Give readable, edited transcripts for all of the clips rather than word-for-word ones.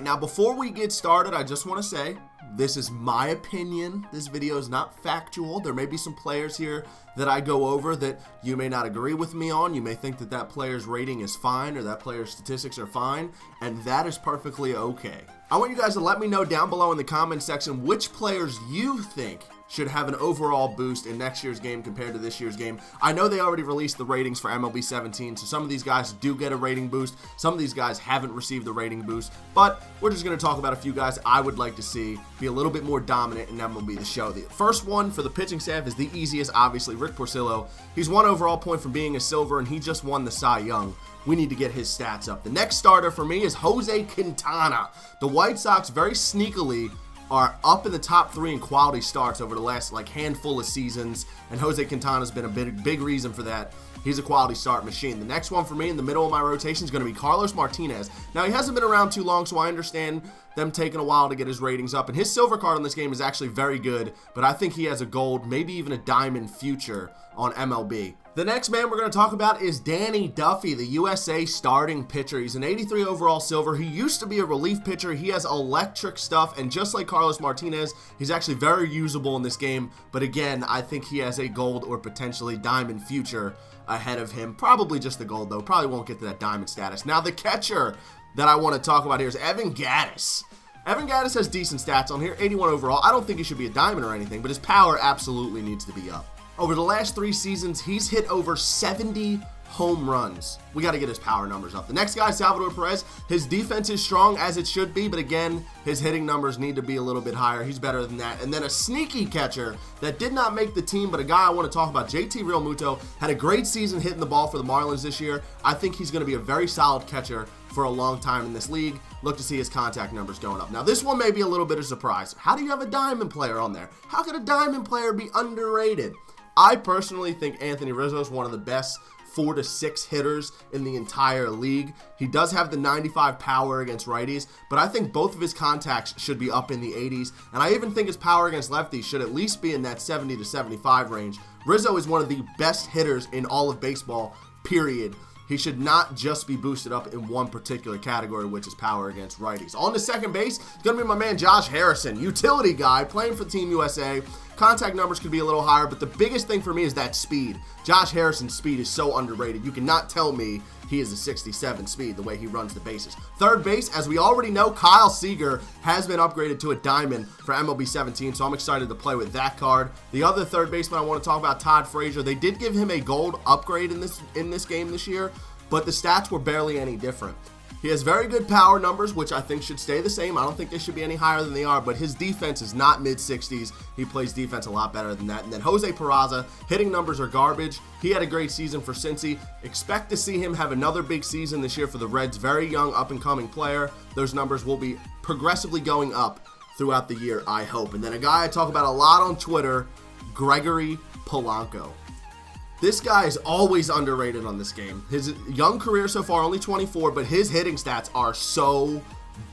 right, now before we get started, I just want to say, this is my opinion. This video is not factual. There may be some players here that I go over that you may not agree with me on. You may think that that player's rating is fine or that player's statistics are fine, and that is perfectly okay. I want you guys to let me know down below in the comment section which players you think should have an overall boost in next year's game compared to this year's game. I know they already released the ratings for MLB 17, so some of these guys do get a rating boost. Some of these guys haven't received the rating boost, but we're just going to talk about a few guys I would like to see be a little bit more dominant in MLB The Show. The first one for the pitching staff is the easiest, obviously, Rick Porcello. He's 1 overall point from being a silver, and he just won the Cy Young. We need to get his stats up. The next starter for me is Jose Quintana. The White Sox very sneakily are up in the top 3 in quality starts over the last handful of seasons, and Jose Quintana's been a big reason for that. He's a quality start machine. The next one for me in the middle of my rotation is going to be Carlos Martinez. Now, he hasn't been around too long, so I understand them taking a while to get his ratings up, and his silver card in this game is actually very good, but I think he has a gold, maybe even a diamond future on MLB. The next man we're going to talk about is Danny Duffy, the USA starting pitcher. He's an 83 overall silver. He used to be a relief pitcher. He has electric stuff, and just like Carlos Martinez, he's actually very usable in this game. But again, I think he has a gold or potentially diamond future ahead of him. Probably just the gold, though. Probably won't get to that diamond status. Now, the catcher that I want to talk about here is Evan Gattis. Evan Gattis has decent stats on here, 81 overall. I don't think he should be a diamond or anything, but his power absolutely needs to be up. Over the last 3 seasons, he's hit over 70 home runs. We got to get his power numbers up. The next guy, Salvador Perez, his defense is strong as it should be, but again, his hitting numbers need to be a little bit higher. He's better than that. And then a sneaky catcher that did not make the team, but a guy I want to talk about, JT Realmuto, had a great season hitting the ball for the Marlins this year. I think he's going to be a very solid catcher for a long time in this league. Look to see his contact numbers going up. Now, this one may be a little bit of a surprise. How do you have a diamond player on there? How could a diamond player be underrated? I personally think Anthony Rizzo is one of the best 4 to 6 hitters in the entire league. He does have the 95 power against righties, but I think both of his contacts should be up in the 80s, and I even think his power against lefties should at least be in that 70 to 75 range. Rizzo is one of the best hitters in all of baseball, period. He should not just be boosted up in one particular category, which is power against righties. On to second base, it's going to be my man Josh Harrison, utility guy, playing for Team USA. Contact numbers could be a little higher, but the biggest thing for me is that speed. Josh Harrison's speed is so underrated. You cannot tell me he is a 67 speed the way he runs the bases. Third base, as we already know, Kyle Seager has been upgraded to a diamond for MLB 17, so I'm excited to play with that card. The other third baseman I want to talk about, Todd Frazier. They did give him a gold upgrade in this game this year, but the stats were barely any different. He has very good power numbers, which I think should stay the same. I don't think they should be any higher than they are, but his defense is not mid-60s. He plays defense a lot better than that. And then Jose Peraza, hitting numbers are garbage. He had a great season for Cincy. Expect to see him have another big season this year for the Reds. Very young, up-and-coming player. Those numbers will be progressively going up throughout the year, I hope. And then a guy I talk about a lot on Twitter, Gregory Polanco. This guy is always underrated on this game. His young career so far, only 24, but his hitting stats are so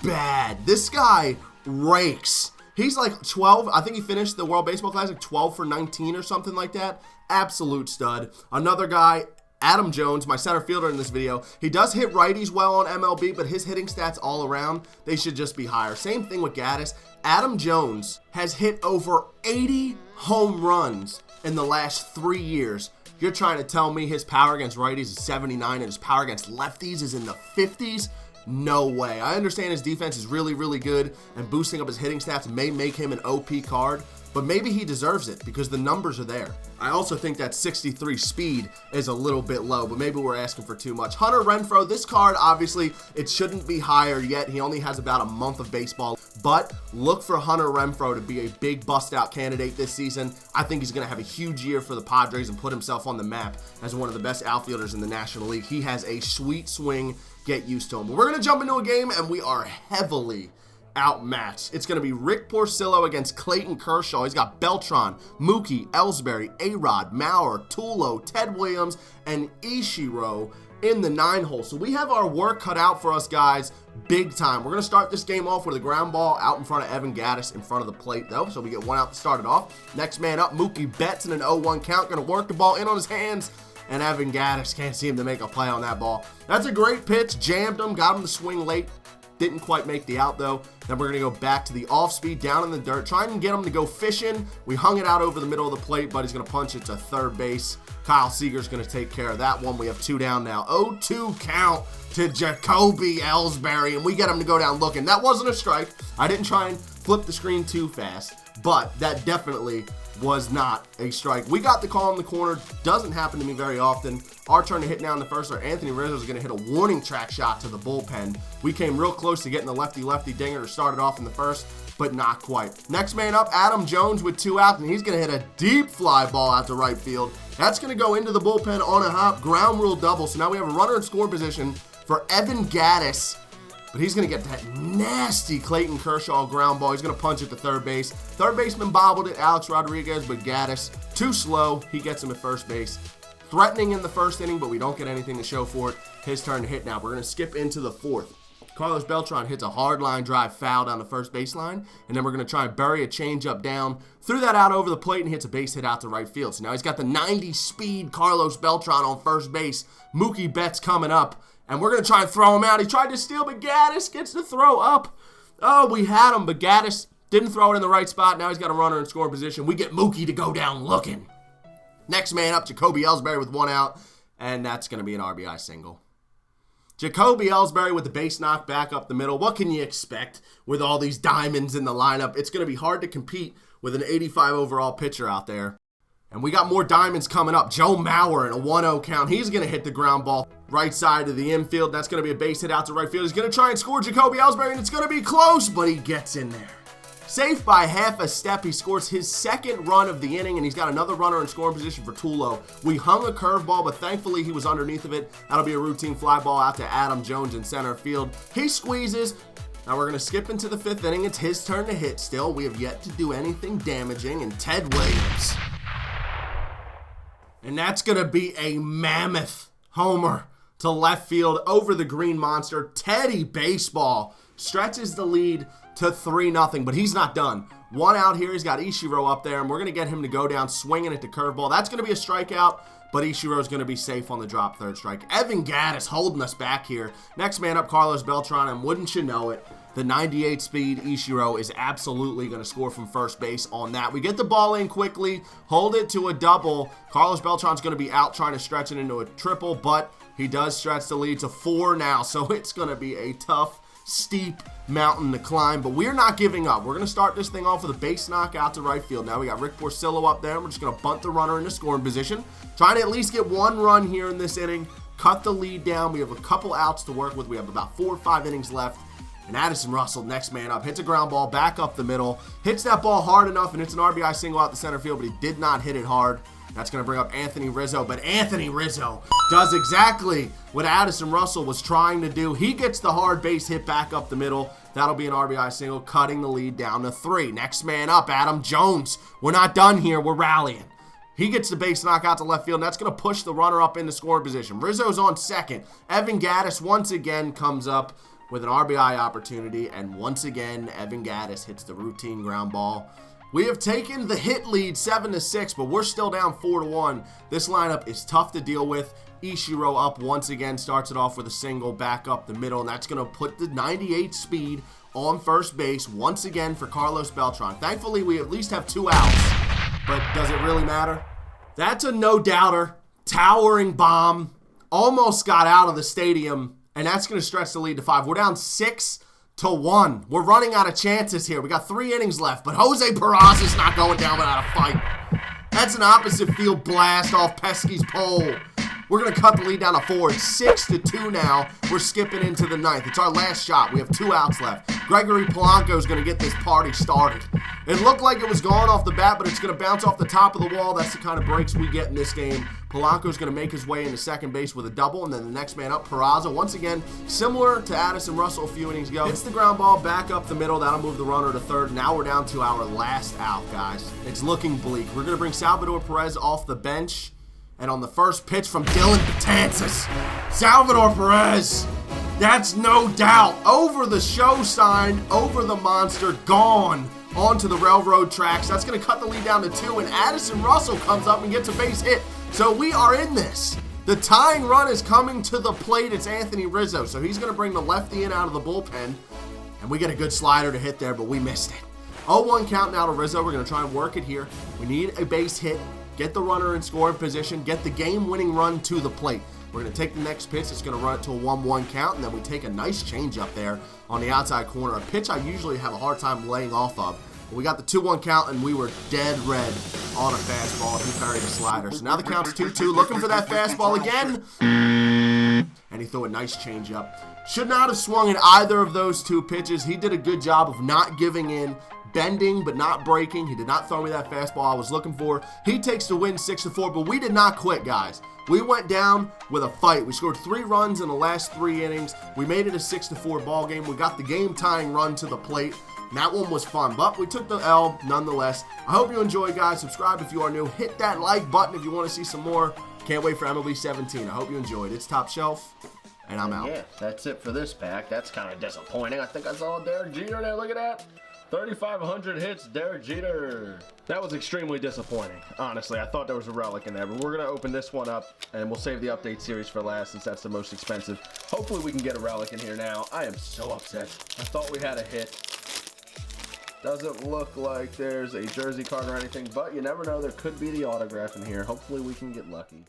bad. This guy rakes. He's like 12. I think he finished the World Baseball Classic 12 for 19 or something like that. Absolute stud. Another guy, Adam Jones, my center fielder in this video. He does hit righties well on MLB, but his hitting stats all around, they should just be higher. Same thing with Gattis. Adam Jones has hit over 80 home runs in the last 3 years. You're trying to tell me his power against righties is 79 and his power against lefties is in the 50s? No way. I understand his defense is really, really good, and boosting up his hitting stats may make him an OP card, but maybe he deserves it because the numbers are there. I also think that 63 speed is a little bit low, but maybe we're asking for too much. Hunter Renfroe, this card, obviously, it shouldn't be higher yet. He only has about a month of baseball, but look for Hunter Renfroe to be a big bust-out candidate this season. I think he's going to have a huge year for the Padres and put himself on the map as one of the best outfielders in the National League. He has a sweet swing. Get used to him. But we're going to jump into a game, and we are heavily outmatched. It's going to be Rick Porcello against Clayton Kershaw. He's got Beltran, Mookie, Ellsbury, A-Rod, Maurer, Tulo, Ted Williams, and Ichiro in the 9-hole. So we have our work cut out for us, guys, big time. We're going to start this game off with a ground ball out in front of Evan Gattis in front of the plate, though. So we get one out to start it off. Next man up, Mookie Betts in an 0-1 count. Going to work the ball in on his hands. And Evan Gattis can't seem to make a play on that ball. That's a great pitch. Jammed him. Got him to swing late. Didn't quite make the out though. Then we're going to go back to the off speed, down in the dirt, trying to get him to go fishing. We hung it out over the middle of the plate, but he's going to punch it to third base. Kyle Seager's going to take care of that one. We have 2 down now. 0-2 count to Jacoby Ellsbury, and we get him to go down looking. That wasn't a strike. I didn't try and flip the screen too fast, but that definitely was not a strike. We got the call in the corner. Doesn't happen to me very often. Our turn to hit now in the first. Our Anthony Rizzo is going to hit a warning track shot to the bullpen. We came real close to getting the lefty-lefty dinger to start it off in the first, but not quite. Next man up, Adam Jones with 2 outs, and he's going to hit a deep fly ball out to right field. That's going to go into the bullpen on a hop, ground rule double. So now we have a runner in score position for Evan Gattis, but he's going to get that nasty Clayton Kershaw ground ball. He's going to punch it to third base. Third baseman bobbled it, Alex Rodriguez, but Gattis, too slow. He gets him at first base. Threatening in the first inning, but we don't get anything to show for it. His turn to hit now. We're going to skip into the fourth. Carlos Beltran hits a hard line drive foul down the first baseline, and then we're going to try and bury a changeup down, threw that out over the plate, and hits a base hit out to right field. So now he's got the 90-speed Carlos Beltran on first base. Mookie Betts coming up, and we're going to try and throw him out. He tried to steal, but Gattis gets to throw up. Oh, we had him, but Gattis didn't throw it in the right spot. Now he's got a runner in scoring position. We get Mookie to go down looking. Next man up, Jacoby Ellsbury with 1 out, and that's going to be an RBI single. Jacoby Ellsbury with the base knock back up the middle. What can you expect with all these diamonds in the lineup? It's going to be hard to compete with an 85 overall pitcher out there. And we got more diamonds coming up. Joe Mauer in a 1-0 count. He's going to hit the ground ball right side of the infield. That's going to be a base hit out to right field. He's going to try and score Jacoby Ellsbury, and it's going to be close, but he gets in there. Safe by half a step, he scores his 2nd run of the inning, and he's got another runner in scoring position for Tulo. We hung a curveball, but thankfully he was underneath of it. That'll be a routine fly ball out to Adam Jones in center field. He squeezes. Now we're going to skip into the 5th inning. It's his turn to hit still. We have yet to do anything damaging, and Ted Williams. And that's going to be a mammoth homer to left field over the Green Monster. Teddy Baseball stretches the lead to 3-0, but he's not done. 1 out here. He's got Ichiro up there, and we're going to get him to go down swinging at the curveball. That's going to be a strikeout, but Ichiro's going to be safe on the drop, 3rd strike. Evan Gattis holding us back here. Next man up, Carlos Beltran, and wouldn't you know it, the 98-speed Ichiro is absolutely going to score from first base on that. We get the ball in quickly, hold it to a double. Carlos Beltran's going to be out trying to stretch it into a triple, but he does stretch the lead to 4 now, so it's going to be a tough, steep mountain to climb, but we're not giving up. We're going to start this thing off with a base knock out to right field. Now we got Rick Porcello up there. We're just going to bunt the runner into scoring position. Trying to at least get 1 run here in this inning. Cut the lead down. We have a couple outs to work with. We have about 4 or 5 innings left. And Addison Russell, next man up, hits a ground ball back up the middle. Hits that ball hard enough, and it's an RBI single out the center field, but he did not hit it hard. That's going to bring up Anthony Rizzo, but Anthony Rizzo does exactly what Addison Russell was trying to do. He gets the hard base hit back up the middle. That'll be an RBI single, cutting the lead down to 3. Next man up, Adam Jones. We're not done here. We're rallying. He gets the base knock out to left field, and that's going to push the runner up into scoring position. Rizzo's on 2nd. Evan Gattis once again comes up with an RBI opportunity, and once again, Evan Gattis hits the routine ground ball. We have taken the hit lead 7-6, but we're still down 4-1. This lineup is tough to deal with. Ichiro up once again, starts it off with a single back up the middle, and that's going to put the 98 speed on first base once again for Carlos Beltran. Thankfully, we at least have 2 outs, but does it really matter? That's a no-doubter, towering bomb, almost got out of the stadium, and that's going to stretch the lead to 5. We're down 6-1. We're running out of chances here. We got 3 innings left, but Jose Peraza's not going down without a fight. That's an opposite field blast off Pesky's pole. We're going to cut the lead down to 4. It's 6-2 now. We're skipping into the 9th. It's our last shot. We have 2 outs left. Gregory Polanco is going to get this party started. It looked like it was gone off the bat, but it's going to bounce off the top of the wall. That's the kind of breaks we get in this game. Polanco's going to make his way into second base with a double, and then the next man up, Peraza, once again, similar to Addison Russell a few innings ago. Hits the ground ball back up the middle. That'll move the runner to 3rd. Now we're down to our last out, guys. It's looking bleak. We're going to bring Salvador Perez off the bench. And on the first pitch from Dylan Betances, Salvador Perez, that's no doubt, over the show sign, over the monster, gone onto the railroad tracks. That's going to cut the lead down to 2, and Addison Russell comes up and gets a base hit. So we are in this. The tying run is coming to the plate. It's Anthony Rizzo. So he's going to bring the lefty in out of the bullpen. And we get a good slider to hit there, but we missed it. 0-1 count now to Rizzo. We're going to try and work it here. We need a base hit. Get the runner in scoring position. Get the game-winning run to the plate. We're going to take the next pitch. It's going to run it to a 1-1 count. And then we take a nice changeup there on the outside corner. A pitch I usually have a hard time laying off of. We got the 2-1 count, and we were dead red on a fastball. He parried a slider. So now the count's 2-2. Looking for that fastball again. And he threw a nice changeup. Should not have swung at either of those two pitches. He did a good job of not giving in, bending but not breaking. He did not throw me that fastball I was looking for. He takes the win 6-4, but we did not quit, guys. We went down with a fight. We scored 3 runs in the last 3 innings. We made it a 6-4 ball game. We got the game-tying run to the plate. And that one was fun, but we took the L nonetheless. I hope you enjoyed, guys. Subscribe if you are new. Hit that like button if you want to see some more. Can't wait for MLB 17. I hope you enjoyed. It's Top Shelf, and I'm out. Yeah, that's it for this pack. That's kind of disappointing. I think I saw Derek Jeter there. Look at that. 3,500 hits, Derek Jeter. That was extremely disappointing, honestly. I thought there was a relic in there, but we're going to open this one up, and we'll save the update series for last since that's the most expensive. Hopefully we can get a relic in here now. I am so upset. I thought we had a hit. Doesn't look like there's a jersey card or anything, but you never know. There could be the autograph in here. Hopefully we can get lucky.